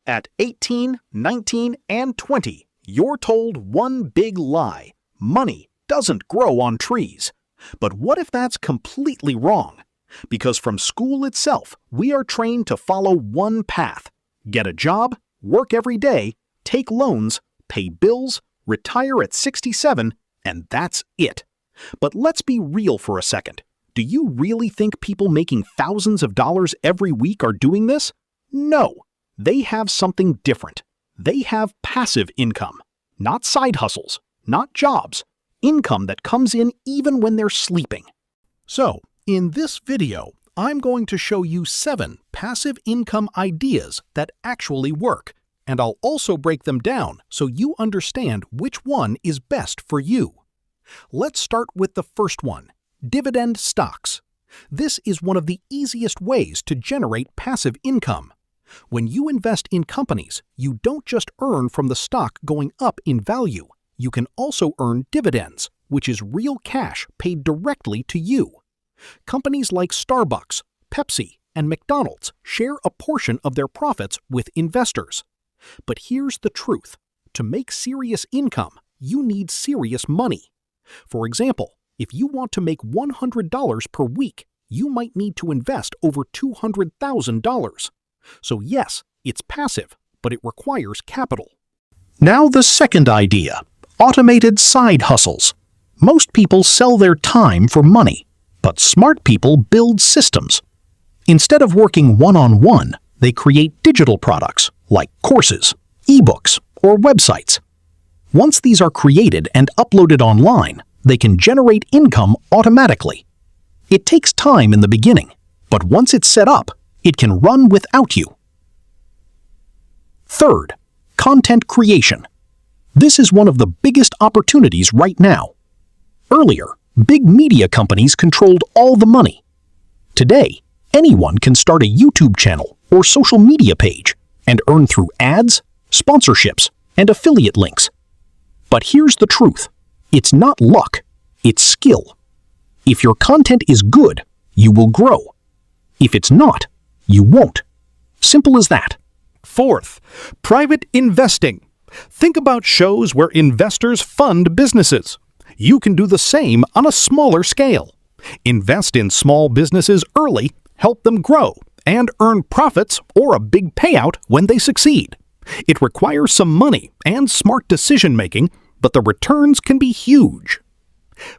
At 18, 19, and 20, you're told one big lie: money doesn't grow on trees. But what if that's completely wrong? Because from school itself, we are trained to follow one path: get a job, work every day, take loans, pay bills, retire at 67, and that's it. But let's be real for a second. Do you really think people making thousands of dollars every week are doing this? No. They have something different. They have passive income. Not side hustles, not jobs. Income that comes in even when they're sleeping. So, in this video, I'm going to show you 7 passive income ideas that actually work, and I'll also break them down so you understand which one is best for you. Let's start with the first one: dividend stocks. This is one of the easiest ways to generate passive income. When you invest in companies, you don't just earn from the stock going up in value. You can also earn dividends, which is real cash paid directly to you. Companies like Starbucks, Pepsi, and McDonald's share a portion of their profits with investors. But here's the truth: to make serious income, you need serious money. For example, if you want to make $100 per week, you might need to invest over $200,000. So yes, it's passive, but it requires capital. Now the second idea: automated side hustles. Most people sell their time for money, but smart people build systems. Instead of working one-on-one, they create digital products like courses, ebooks, or websites. Once these are created and uploaded online, they can generate income automatically. It takes time in the beginning, but once it's set up, it can run without you. Third, content creation. This is one of the biggest opportunities right now. Earlier, big media companies controlled all the money. Today, anyone can start a YouTube channel or social media page and earn through ads, sponsorships, and affiliate links. But here's the truth: it's not luck, it's skill. If your content is good, you will grow. If it's not, you won't. Simple as that. Fourth, private investing. Think about shows where investors fund businesses. You can do the same on a smaller scale. Invest in small businesses early, help them grow, and earn profits or a big payout when they succeed. It requires some money and smart decision-making, but the returns can be huge.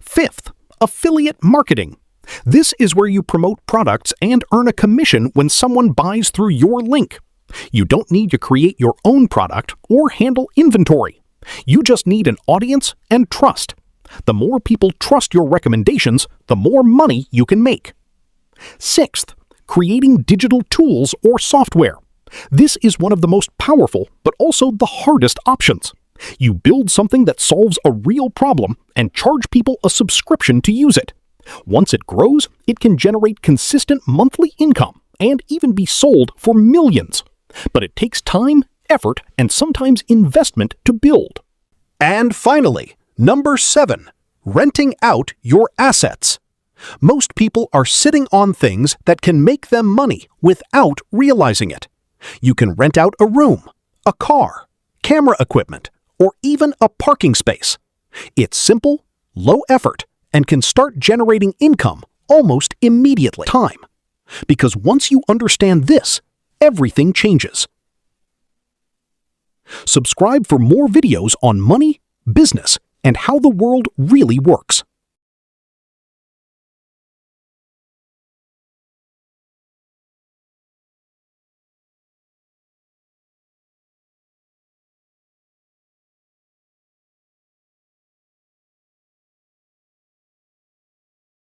Fifth, affiliate marketing. This is where you promote products and earn a commission when someone buys through your link. You don't need to create your own product or handle inventory. You just need an audience and trust. The more people trust your recommendations, the more money you can make. Sixth, creating digital tools or software. This is one of the most powerful, but also the hardest options. You build something that solves a real problem and charge people a subscription to use it. Once it grows, it can generate consistent monthly income and even be sold for millions. But it takes time, effort, and sometimes investment to build. And finally, number 7, renting out your assets. Most people are sitting on things that can make them money without realizing it. You can rent out a room, a car, camera equipment, or even a parking space. It's simple, low effort, and can start generating income almost immediately. Because once you understand this, everything changes. Subscribe for more videos on money, business, and how the world really works.